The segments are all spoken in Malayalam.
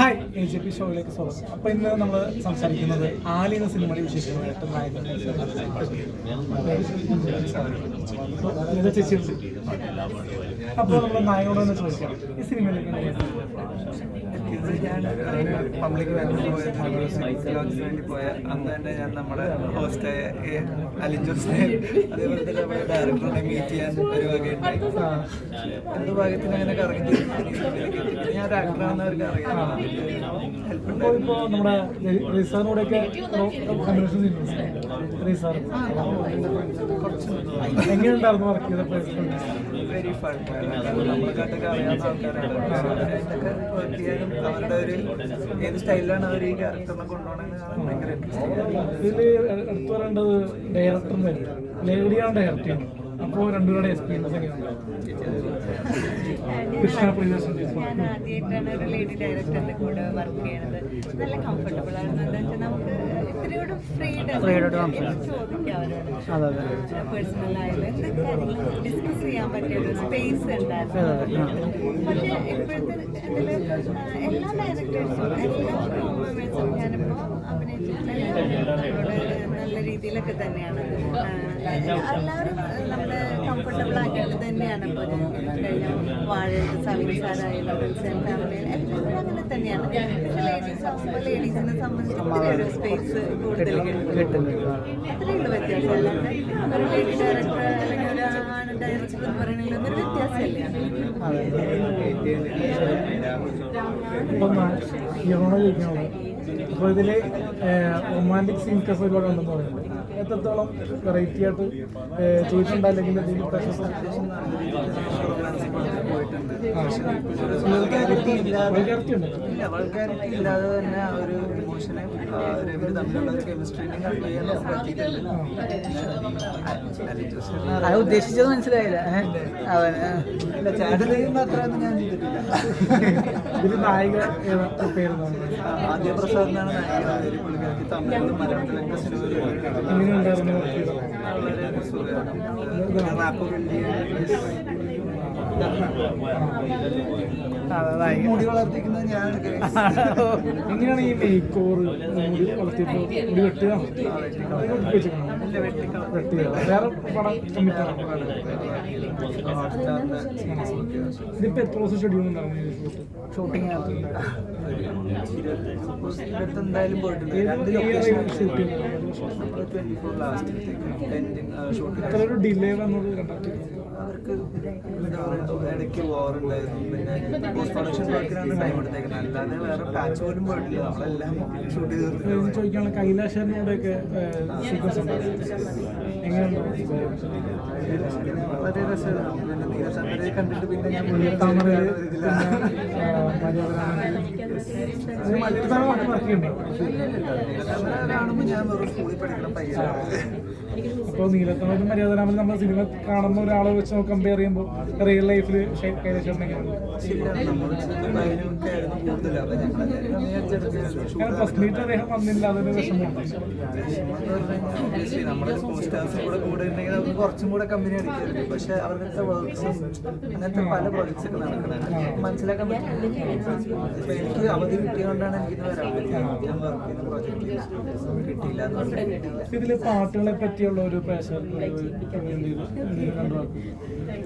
ഹായ് AJP ഷോയിലേക്ക് സ്വാഗതം. അപ്പോൾ ഇന്ന് നമ്മൾ സംസാരിക്കുന്നത് ആലി എന്ന സിനിമയുടെ വിശേഷങ്ങൾ ഏറ്റവും നായകൻ ചേച്ചിയുണ്ട്. അപ്പോൾ നമ്മൾ നായകനോട് തന്നെ ചോദിക്കാം, ഈ സിനിമയിലേക്ക് ഞാൻ പബ്ലിക് വേണ്ടി പോയ അന്ന് തന്നെ ഞാൻ നമ്മുടെ ഹോസ്റ്റായ അലിൻ ജോസിനെ അതേപോലെ തന്നെ നമ്മുടെ ഡയറക്ടറിനെ മീറ്റ് ചെയ്യാൻ ഒരു വകയുണ്ടായി. എന്ത് ഭാഗ്യത്തിന് അങ്ങനെ കറങ്ങി ഞാൻ ഒരു ആക്ടറാണെന്നവർക്ക് അറിയാം. ഇപ്പോൾ നമ്മുടെ റീസാറിനോടൊക്കെ റീസാർ എങ്ങനെയുണ്ടായിരുന്നു വർക്ക് ചെയ്തപ്പോൾ? Very fun. നമ്മളെക്കാട്ടൊക്കെ അറിയാവുന്ന ആൾക്കാരാണ്. ഇതൊക്കെ വർക്ക് ചെയ്യാനും അവരുടെ ഒരു ഏത് സ്റ്റൈലിലാണ് അവർ ഈ ക്യാരക്ടറിനെ കൊണ്ടുപോകണമെന്ന് ഭയങ്കര ഇതിൽ എടുത്തു പറയേണ്ടത് ഡയറക്ടറിൻ്റെ ലേഡിയാണ് ഡയറക്റ്റ് ചെയ്യുന്നത്. അപ്പോൾ രണ്ടുപേരുടെ എക്സ്പീരിയൻസ് എങ്ങനെയുണ്ടാവും? ഞാൻ ആദ്യമായിട്ടാണ് ഒരു ലേഡി ഡയറക്ടറിന്റെ കൂടെ വർക്ക് ചെയ്യണത്. നല്ല കംഫർട്ടബിൾ ആണ്. എന്താ വെച്ചാൽ നമുക്ക് ഇത്രയോട് ഫ്രീഡം ചോദിക്കാം അവരോട്. പേഴ്സണൽ ആയാലും എന്തൊക്കെ കാര്യങ്ങളും ഡിസ്കസ് ചെയ്യാൻ പറ്റിയ ഒരു സ്പേസ് ഉണ്ടായിരുന്നു. പക്ഷേ ഇപ്പോഴത്തെ ഇതിൽ എല്ലാ ഡയറക്ടേഴ്സും എല്ലാ മെമ്പേഴ്സും ഞാനിപ്പോൾ അഭിനയിച്ചിട്ടുള്ള നല്ല രീതിയിലൊക്കെ തന്നെയാണ്. എല്ലാവരും നമ്മളെ കംഫർട്ടബിൾ ആക്കിയത് തന്നെയാണ്. ഇപ്പോൾ കഴിഞ്ഞ വാഴ സർവീസാരായാലും ഫാമിലി എല്ലാവരും അങ്ങനെ തന്നെയാണ്. പക്ഷേ ലേഡീസ് ആകുമ്പോൾ ലേഡീസിനെ സംബന്ധിച്ച് ഒരു സ്പേസ് കൂടുതൽ കിട്ടും. അത്രയേ ഉള്ളൂ വ്യത്യാസം. അല്ലാണ്ട് ഒരു ലേഡി ഡയറക്ടർ അല്ലെങ്കിൽ ഒരു ആണ് ഡയറക്ടർ എന്ന് പറയുന്നതിൽ ഒന്നൊരു വ്യത്യാസമില്ല. അപ്പോൾ ഇതിൽ റൊമാൻറ്റിക് സീൻസ് ഒരുപാട് ഉണ്ടെന്ന് പറയുന്നത് എത്രത്തോളം വെറൈറ്റി ആയിട്ട് ചെയ്തിട്ടുണ്ട്? അല്ലെങ്കിൽ വൾഗാരിറ്റി ഇല്ലാതെ തന്നെ ആ ഒരു ഇമോഷനെ ഇവർ തമ്മിലുള്ള ഒരു കെമിസ്ട്രീനെ കൺവേ ചെയ്യാൻ നമുക്ക് പറ്റിയിട്ടുണ്ട്. അത് ഉദ്ദേശിച്ചത് മനസ്സിലായില്ല. ഇല്ല, ചാനലിൽ മാത്രമൊന്നും ഞാൻ ചെയ്തിട്ടില്ല. ഇതിൽ നായിക പേരുന്നു ആദ്യ പ്രസാദ് എന്നാണ് നായിക. പുള്ളിക്കാർക്ക് തമിഴിലും മലയാളത്തിലൊക്കെ സിനിമകൾ എങ്ങനെയുണ്ടായിരുന്നു? വളരെ സുഖമാണ്. റാപ്പ് മുടി വളർത്തിക്കുന്നത് ഞാൻ. എങ്ങനെയാണ് ഈ മേക്ക് ഓവർ മുടി വളർത്തിയപ്പോൾ മുടി വെട്ടുകയാണ്? വേറെ പടം കമ്മിറ്റാണ്. ഇതിപ്പോൾ എത്ര ദിവസം ഷെഡ്യൂൾ ഉണ്ടായിരുന്നു ഷൂട്ടിംഗ്? എന്തായാലും പോയിട്ടുണ്ട്. ഇത്ര ഒരു ഡിലേ വന്നത് കണ്ടു. അവർക്ക് ഇടയ്ക്ക് ഓറുണ്ടായിരുന്നു. പിന്നെ പോസ്റ്റ് പ്രൊഡക്ഷൻ വർക്കിനാണ് ടൈം എടുത്തേക്കുന്നത്. അല്ലാതെ വേറെ പാച്ച് പോലും പോയിട്ടില്ല. നമ്മളെല്ലാം ഷൂട്ട് ചെയ്ത് ചോദിക്കാനുള്ള കൈലാഷറിനോടെയൊക്കെ സീക്വൻസ് എങ്ങനെയുണ്ടോ? വളരെ രസമായിരുന്നു. പിന്നെ നീരസമ്മരെ കണ്ടിട്ട് പിന്നെ ഞാൻ കാണുമ്പോൾ ഞാൻ വെറും സ്കൂളിൽ പഠിക്കണം പയ്യനാണ്. ഇപ്പോൾ നീലത്തമരും മര്യാദരാമനും നമ്മൾ സിനിമ കാണുന്ന ഒരാളെ വെച്ച് കമ്പയർ ചെയ്യുമ്പോൾ റിയൽ ലൈഫിൽ കൈലാഷറിനെ ഫസ്റ്റ് മീറ്റ് അദ്ദേഹം വന്നില്ല, അതൊരു വിഷമമുണ്ട്. നമ്മുടെ പോസ്റ്റേഴ്സും കൂടെ കൂടെ ഉണ്ടെങ്കിൽ നമുക്ക് കുറച്ചും കൂടെ കമ്പനി അടിക്കാറുണ്ട്. പക്ഷെ അവരുടെ വർക്ക്സും അങ്ങനത്തെ പല പ്രോജക്ട്സ് ഒക്കെ നടക്കുന്നത് മനസ്സിലാക്കാൻ പറ്റും. ഇപ്പൊ എനിക്ക് അവധി കിട്ടിയതുകൊണ്ടാണ് എനിക്കിന്ന് വരാൻ പറ്റുന്നത്. ഞാൻ വർക്ക് ചെയ്യുന്ന പ്രോജക്റ്റ് കിട്ടിയില്ല എന്ന് പറഞ്ഞിട്ടില്ല. ഇതിലെ പാട്ടുകളെ പറ്റിയുള്ള ഒരു പ്രേക്ഷകർക്ക്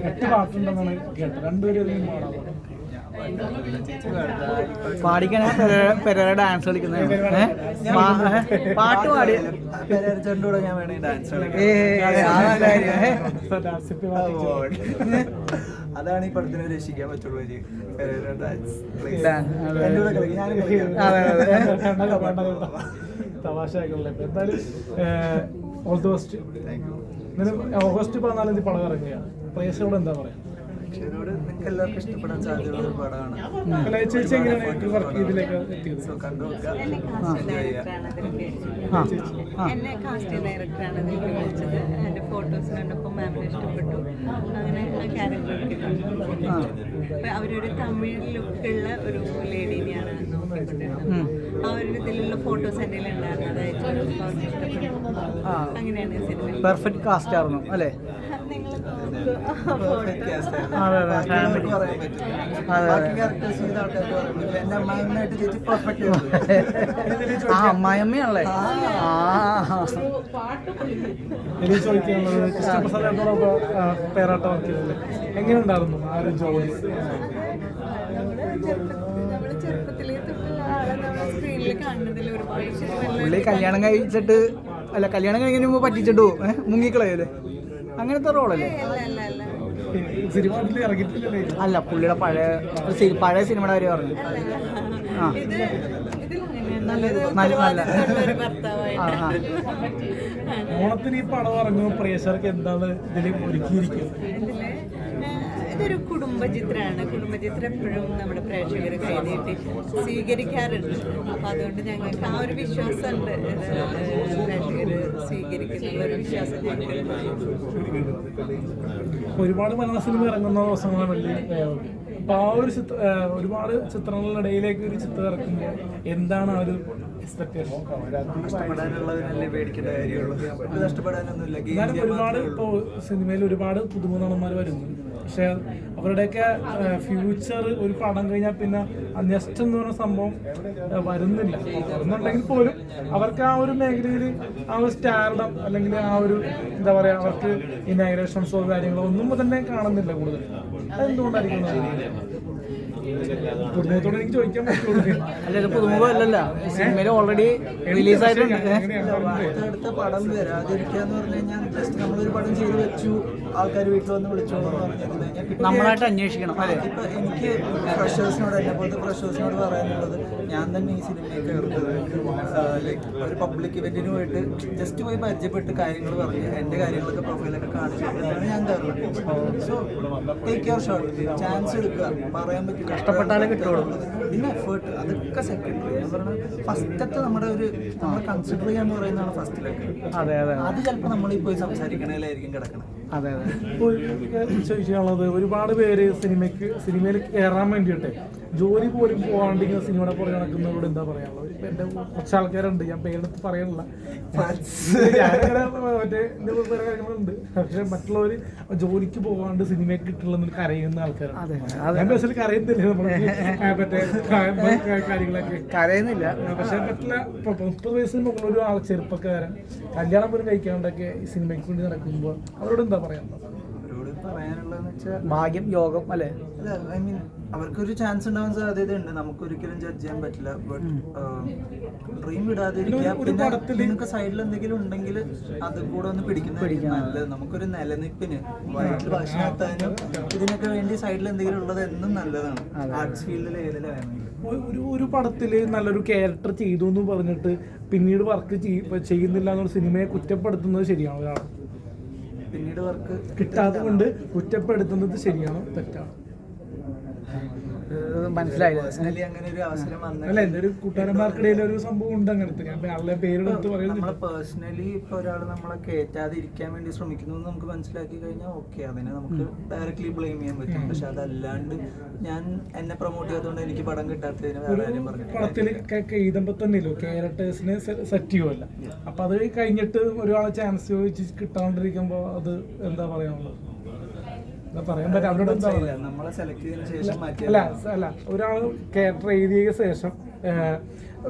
8 പാട്ടുണ്ടെന്നാണ് കേട്ടത്. രണ്ടുപേരും പാടിക്കണേ പെരേര ഡാൻസ് കളിക്കുന്നത്. പാട്ട് പാടി കൂടെ ഞാൻ വേണമെങ്കിൽ ഡാൻസ് അതാണ് ഈ പടത്തിന് രക്ഷിക്കാൻ പറ്റുള്ളൂ. തമാശയാക്കുള്ള. എന്തായാലും ഓൾ ദി ബെസ്റ്റ്. ഓഗസ്റ്റ് 14 പടം ഇറങ്ങുകയാണ്. പ്രേക്ഷകരോട് എന്താ പറയാ? നിങ്ങൾക്ക് എല്ലാവർക്കും ഇഷ്ടപ്പെടാൻ സാധ്യതയുള്ള ഒരു പടമാണ്. ചേച്ചി എങ്ങനെയാണ് വർക്ക് ഇതിലേക്ക് എത്തിയത്? എന്നെ കാസ്റ്റ് ഡയറക്ടറാണ് ഇതിൽ വിളിച്ചത്. എൻ്റെ ഫോട്ടോസ് കണ്ടപ്പോൾ മാമിനെ ഇഷ്ടപ്പെട്ടു. അങ്ങനെ ആ ക്യാരക്ടർ എടുത്തിട്ടുണ്ട്. അവരൊരു തമിഴ് ലുക്കുള്ള ഒരു ലേഡീനെയാണ് നോക്കിക്കൊണ്ടിരുന്നത്. ആ ഒരു ഇതിലുള്ള ഫോട്ടോസ് എൻ്റെ ഉണ്ടായിരുന്നു. അതായത് അവർക്ക് ഇഷ്ടപ്പെട്ടു. അങ്ങനെയാണ് സിനിമ. പെർഫെക്റ്റ് കാസ്റ്റ് ആയിരുന്നു അല്ലേ? നിങ്ങൾ പെർഫെക്റ്റ് കാസ്റ്റ് ആയിരുന്നു. അതെ, അതെ. ബാക്കിയുള്ളവർക്ക് പറയാൻ പറ്റില്ല. അതെ. ബാക്കി ക്യാരക്ടേഴ്സ് ചെയ്ത ആൾക്കാർക്ക് പറയാൻ പറ്റില്ല. എന്റെ അമ്മായിമ്മയായിട്ട് ചേച്ചി പെർഫെക്റ്റ് ആയിരുന്നു. ആ അമ്മായിയമ്മയാണല്ലേ? ആ എനിക്ക് ചോദിക്കാനുള്ളത് കൃഷ്ണപ്രസാദ് ചേട്ടനോടൊപ്പം പേരാട്ടം വർക്ക് ചെയ്തല്ലേ, എങ്ങനെയുണ്ടായിരുന്നു ആ ഒരു ജോലി? നമ്മള് ചെറുപ്പത്തിലേ തൊട്ടുള്ള ആളെ നമ്മൾ സ്ക്രീനിൽ കാണുന്നതിൽ ഒരുപാട് പുള്ളി കല്യാണം കഴിച്ചിട്ട് അല്ല കല്യാണം കഴിക്കുന്നതിന് മുമ്പ് പറ്റിച്ചിട്ടു മുങ്ങിക്കളയല്ലേ, അങ്ങനത്തെ റോളല്ലേ? സിനിമ ഇറങ്ങിയിട്ടില്ലേ? അല്ല പുള്ളിയുടെ പഴയ സിനിമയുടെ കാര്യം പറഞ്ഞു. ആ നല്ല ആ ആ ഓണത്തിന് ഈ പടം ഇറങ്ങുമ്പോൾ പ്രേക്ഷകർക്ക് എന്താണ് ഇതിൽ ഒരുക്കിയിരിക്കുന്നത്? ഇതൊരു കുടുംബചിത്രമാണ്. കുടുംബചിത്രം എപ്പോഴും നമ്മുടെ പ്രേക്ഷകർ കൈനീട്ടി സ്വീകരിക്കാറുണ്ട്. അപ്പം അതുകൊണ്ട് ഞങ്ങൾക്ക് ആ ഒരു വിശ്വാസമുണ്ട്, ഇത് പ്രേക്ഷകർ സ്വീകരിക്കുന്നുള്ള ഒരു വിശ്വാസം ഞങ്ങൾക്ക്. ഒരുപാട് മലയാള സിനിമ ഇറങ്ങുന്ന ദിവസങ്ങളാണല്ലേ, അപ്പോൾ ആ ഒരു ഒരുപാട് ചിത്രങ്ങളുടെ ഇടയിലേക്ക് ഒരു ചിത്രം ഇറക്കുമ്പോൾ എന്താണ് ആ ഒരു എക്സ്പെക്ടേഷൻ? നഷ്ടപ്പെടാനുള്ളതിനല്ലേ പേടിക്കേണ്ട കാര്യമുള്ളൂ. നഷ്ടപ്പെടാനൊന്നുമില്ല. എന്നാലും ഒരുപാട് ഇപ്പോൾ സിനിമയിൽ ഒരുപാട് പുതുമുഖ നടന്മാർ വരുന്നു, പക്ഷെ അവരുടെയൊക്കെ ഫ്യൂച്ചർ ഒരു പടം കഴിഞ്ഞാൽ പിന്നെ നെക്സ്റ്റ് എന്ന് പറയുന്ന സംഭവം വരുന്നില്ല. എന്നുണ്ടെങ്കിൽ പോലും അവർക്ക് ആ ഒരു മേഖലയിൽ ആ ഒരു സ്റ്റാർഡം അല്ലെങ്കിൽ ആ ഒരു എന്താ പറയുക, അവർക്ക് ഇനാഗ്രേഷൻസോ കാര്യങ്ങളോ ഒന്നും തന്നെ കാണുന്നില്ല കൂടുതൽ. അതെന്തുകൊണ്ടായിരിക്കും? പുതുമുഖത്തോട് എനിക്ക് ചോദിക്കാൻ പറ്റുള്ളൂ. അല്ല ഇത് പുതുമുഖം അല്ലല്ല, സിനിമയിൽ ഓൾറെഡി റിലീസായിട്ടുണ്ട്. അടുത്ത പടം വരാതിരിക്കാന്ന് പറഞ്ഞു കഴിഞ്ഞാൽ ജസ്റ്റ് നമ്മളൊരു പടം ചെയ്ത് വെച്ചു, ആൾക്കാർ വീട്ടിൽ വന്ന് വിളിച്ചോളൂ എന്ന് പറഞ്ഞിരുന്നു കഴിഞ്ഞാൽ നമ്മളായിട്ട് അന്വേഷിക്കണം അല്ലേ? ഇപ്പൊ എനിക്ക് ഫ്രഷേഴ്സിനോട്, എന്നെ പോലത്തെ ഫ്രഷേഴ്സിനോട് പറയാനുള്ളത്, ഞാൻ തന്നെ ഈ സിനിമയൊക്കെ കയറുന്നത് ലൈക്ക് ഒരു പബ്ലിക് ഇവന്റിന് പോയിട്ട് ജസ്റ്റ് പോയി പരിചയപ്പെട്ട് കാര്യങ്ങൾ പറഞ്ഞ് എൻ്റെ കാര്യങ്ങളൊക്കെ പ്രൊഫൈലൊക്കെ കാണിച്ചിട്ടാണ് ഞാൻ കയറുന്നത്. So take your shot, chance എടുക്കുക, പറയാൻ പറ്റും. കഷ്ടപ്പെട്ടാലേ കിട്ടുള്ളൂ. പിന്നെ എഫേർട്ട് അതൊക്കെ സെക്കൻഡറി. ഞാൻ പറഞ്ഞാൽ ഫസ്റ്റത്തെ നമ്മുടെ ഒരു നമ്മൾ കൺസിഡർ ചെയ്യാന്ന് പറയുന്നതാണ് ഫസ്റ്റിലൊക്കെ. അതെ അതെ അത് ചിലപ്പോൾ നമ്മളീ പോയി സംസാരിക്കണേലായിരിക്കും കിടക്കണം. അതെ അതെ. ചോദിക്കാനുള്ളത്, ഒരുപാട് പേര് സിനിമയിൽ കയറാൻ വേണ്ടിയിട്ട് ജോലി പോലും പോകാണ്ടിരിക്കുന്ന സിനിമയുടെ പുറകെ നടക്കുന്നവരോട് എന്താ പറയാനുള്ളത്? ഇപ്പം എൻ്റെ കുറച്ച് ആൾക്കാരുണ്ട്, ഞാൻ പേരെടുത്ത് പറയണില്ല, ഞാനങ്ങനെ മറ്റേ എൻ്റെ പല കാര്യങ്ങളുണ്ട്, പക്ഷെ മറ്റുള്ളവർ ജോലിക്ക് പോകാണ്ട് സിനിമയ്ക്ക് കിട്ടുള്ള കരയുന്ന ആൾക്കാരാണ്. ഞാൻ ബസ്സിൽ കരയത്തില്ലേ നമ്മളെ മറ്റേ കാര്യങ്ങളൊക്കെ കരയുന്നില്ല. പക്ഷെ മറ്റുള്ള 30 വയസ്സിന് മുകളിലൊരു ആൾ ചെറുപ്പക്കാരൻ കല്യാണം പോലും കഴിക്കാണ്ടൊക്കെ ഈ സിനിമയ്ക്ക് വേണ്ടി നടക്കുമ്പോൾ അവരോട് എന്താ പറയാനുള്ളത്? അവരോട് പറയാനുള്ളതെന്ന് വെച്ചാൽ ഭാഗ്യം യോഗം അല്ലേ? അല്ല, ഐ മീൻ അവർക്കൊരു ചാൻസ് ഉണ്ടാവാൻ സാധ്യതയുണ്ട്, നമുക്കൊരിക്കലും ജഡ്ജ് ചെയ്യാൻ പറ്റില്ല. ബട്ട് ഡ്രീം വിടാതിരിക്കുക. പിന്നെ നിങ്ങൾക്ക് സൈഡിൽ എന്തെങ്കിലും ഉണ്ടെങ്കിൽ അത് കൂടെ ഒന്ന് പിടിക്കുന്നതായിരിക്കും നല്ലത്. നമുക്കൊരു നിലനിൽപ്പിന് വയറ്റിൽ ഭക്ഷണത്താനും ഇതിനൊക്കെ വേണ്ടി സൈഡിൽ എന്തെങ്കിലും ഉള്ളത് എന്നും നല്ലതാണ്. ആർട്സ് ഫീൽഡിൽ ഏതിലാണെങ്കിലും ഒരു പടത്തിൽ നല്ലൊരു ക്യാരക്ടർ ചെയ്തു എന്ന് പറഞ്ഞിട്ട് പിന്നീട് വർക്ക് ചെയ്യുന്നില്ല എന്നൊരു സിനിമയെ കുറ്റപ്പെടുത്തുന്നത് ശരിയാണോ? ഒരാൾ പിന്നീട് വർക്ക് കിട്ടാതെ കൊണ്ട് കുറ്റപ്പെടുത്തുന്നത് ശരിയാണോ തെറ്റാണോ? മനസ്സിലായില്ല. പേഴ്സണലി അങ്ങനെ ഒരു അവസരം വന്നത് അല്ല, എൻ്റെ ഒരു കൂട്ടുകാരന്മാർക്കിടയിൽ ഒരു സംഭവം ഉണ്ട് അങ്ങനത്തെ. ഞാൻ ആളുടെ പേരെടുത്ത് പറയുന്നത് നമ്മളെ പേഴ്സണലി ഇപ്പോൾ ഒരാൾ നമ്മളെ കയറ്റാതെ ഇരിക്കാൻ വേണ്ടി ശ്രമിക്കുന്നു എന്ന് നമുക്ക് മനസ്സിലാക്കി കഴിഞ്ഞാൽ ഓക്കെ, അതിനെ നമുക്ക് ഡയറക്റ്റ്ലി ബ്ലെയിം ചെയ്യാൻ പറ്റും. പക്ഷെ അതല്ലാണ്ട് ഞാൻ എന്നെ പ്രൊമോട്ട് ചെയ്യാത്തതുകൊണ്ട് എനിക്ക് പടം കിട്ടാത്തതിന് വേറെ കാര്യം പറഞ്ഞു. പടത്തിൽ എഴുതുമ്പോൾ തന്നെയല്ലോ ക്യാരക്ടേഴ്സിനെ സെറ്റ് ചെയ്യുമല്ല, അപ്പൊ അത് കഴിഞ്ഞിട്ട് ഒരാളെ ചാൻസ് ചോദിച്ച് കിട്ടാണ്ടിരിക്കുമ്പോൾ അത് എന്താ പറയാനുള്ളത്? പറയാൻ പറ്റും അവരോട് എന്താ പറയാ? നമ്മളെ സെലക്ട് ചെയ്തതിനു ശേഷം മാറ്റി അല്ല ഒരാൾ ക്യാരക്ടർ എഴുതിയ ശേഷം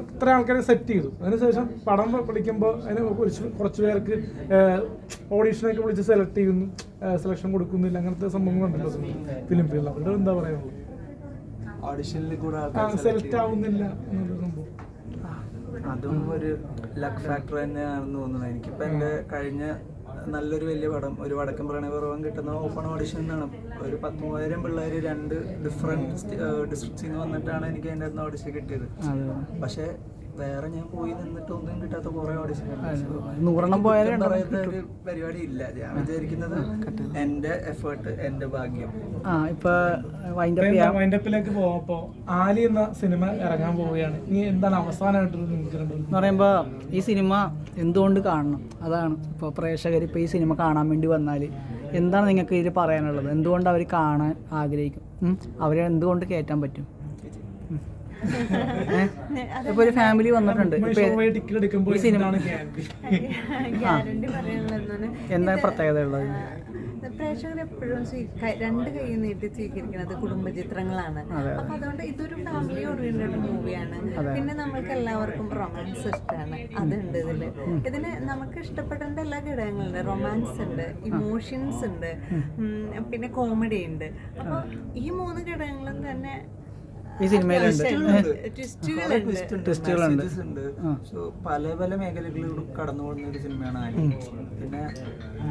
ഇത്ര ആൾക്കാരെ സെറ്റ് ചെയ്തു, അതിനുശേഷം പടം വിളിക്കുമ്പോൾ അതിന് കുറച്ച് പേർക്ക് ഓഡീഷനൊക്കെ വിളിച്ച് സെലക്ട് ചെയ്യുന്നു, സെലക്ഷൻ കൊടുക്കുന്നില്ല, അങ്ങനത്തെ സംഭവങ്ങളുണ്ടല്ലോ ഫിലിം ഫീൽഡിൽ. അവരോട് എന്താ പറയാനുള്ളത്? ഓഡിഷനിൽ കൂടെ സെലക്ട് ആവുന്നില്ല എന്നൊരു സംഭവം. അതും ഒരു ലക്ക് ഫാക്ടർ തന്നെയാണെന്ന് തോന്നുന്നത്. എനിക്കിപ്പോൾ എൻ്റെ കഴിഞ്ഞ നല്ലൊരു വലിയ പടം ഒരു വടക്കൻ പ്രണയപർവ്വം കിട്ടുന്ന ഓപ്പൺ ഓഡിഷൻ എന്നാണ്. ഒരു 10,000 പിള്ളേർ 2 ഡിഫറെൻറ്റ് ഡിസ്ട്രിക്ട്സിൽ നിന്ന് വന്നിട്ടാണ് എനിക്ക് അതിൻ്റെ അടുത്ത് ഓഡിഷൻ കിട്ടിയത്. പക്ഷേ വേറെ ഞാൻ പോയി നിന്നിട്ട് ഒന്നും കിട്ടാത്ത കുറെ ഓഡിഷൻ പറയുന്ന ഒരു പരിപാടി ഇല്ല. ഞാൻ വിചാരിക്കുന്നത് എന്റെ എഫേർട്ട് എന്റെ ഭാഗ്യം. വൈൻഡപ്പിലേക്ക് പോകുമ്പോ ആലി എന്ന സിനിമ ഇറങ്ങാൻ പോവുകയാണ്. ഇനി എന്താണ് അവസാനമായിട്ട് പറയുമ്പോ ഈ സിനിമ എന്തുകൊണ്ട് കാണണം? അതാണ് ഇപ്പോൾ പ്രേക്ഷകർ ഇപ്പോൾ ഈ സിനിമ കാണാൻ വേണ്ടി വന്നാൽ എന്താണ് നിങ്ങൾക്ക് ഇതിൽ പറയാനുള്ളത്? എന്തുകൊണ്ട് അവർ കാണാൻ ആഗ്രഹിക്കും? അവരെ എന്തുകൊണ്ട് കയറ്റാൻ പറ്റും? ഇപ്പോൾ ഒരു ഫാമിലി വന്നിട്ടുണ്ട് ഇപ്പോൾ ടിക്കറ്റ് എടുക്കുമ്പോൾ ഈ സിനിമ ഗ്യാരണ്ടി പറയാനുള്ളതെന്ന് എന്താ പ്രത്യേകത ഉള്ളത്? പ്രേക്ഷകർ എപ്പോഴും രണ്ട് കൈ നീട്ടി സ്വീകരിക്കുന്നത് കുടുംബചിത്രങ്ങളാണ്. അപ്പൊ അതുകൊണ്ട് ഇതൊരു ഫാമിലി ഓറിയന്റഡ് മൂവിയാണ്. പിന്നെ നമ്മൾക്ക് എല്ലാവർക്കും റൊമാൻസ് ഇഷ്ടമാണ്, അതുണ്ട് ഇതിന് നമുക്ക് ഇഷ്ടപ്പെടേണ്ട എല്ലാ ഘടകങ്ങളുണ്ട്. റൊമാൻസ് ഉണ്ട്, ഇമോഷൻസ് ഉണ്ട്, പിന്നെ കോമഡി ഉണ്ട്. അപ്പൊ ഈ 3 ഘടകങ്ങളും തന്നെ ഈ സിനിമയിലുണ്ട്. ട്വിസ്റ്റുകളുണ്ട്. സോ പല പല മേഖലകളിലൂടെ കടന്നു പോകുന്ന ഒരു സിനിമയാണ് ആലി. പിന്നെ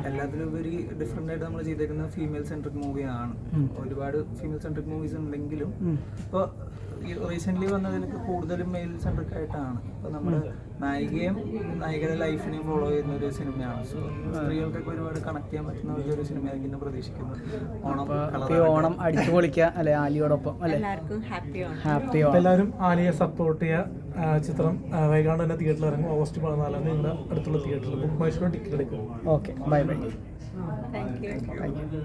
എല്ലാത്തിലും ഉപരി ഡിഫറെന്റ് ആയിട്ട് നമ്മൾ ചെയ്തേക്കുന്ന ഫീമെയിൽ സെൻട്രിക് മൂവിയാണ്. ഒരുപാട് ഫീമെയിൽ സെൻട്രിക് മൂവീസ് ഉണ്ടെങ്കിലും ഇപ്പൊ റീസെന്റ് വന്നതിലൊക്കെ കൂടുതലും മെയിൽ സെൻട്രിക് ആയിട്ടാണ്. ഇപ്പൊ നമ്മുടെ നായികയും നായികയുടെ ലൈഫിനെയും ഫോളോ ചെയ്യുന്ന ഒരു സിനിമയാണ്. സോ സ്ത്രീകൾക്കൊക്കെ ഒരുപാട് കണക്ട് ചെയ്യാൻ പറ്റുന്ന ഒരു സിനിമയായിരിക്കും പ്രതീക്ഷിക്കുന്നത്. ഓണം അടിച്ചു പൊളിക്കുക അല്ലെ ആലിയോടൊപ്പം അല്ലെ? എല്ലാവർക്കും ഹാപ്പി എല്ലാവരും ആലിയെ സപ്പോർട്ട് ചെയ്യുക. ചിത്രം വൈകാണ്ട് തന്നെ തിയേറ്ററിൽ ഇറങ്ങും. ഓഗസ്റ്റ് 14 നിങ്ങളുടെ അടുത്തുള്ള തിയേറ്ററിൽ ബുക്ക് മൈ ഷോ ടിക്കറ്റ് എടുക്കുക. Okay, bye bye. Thank you.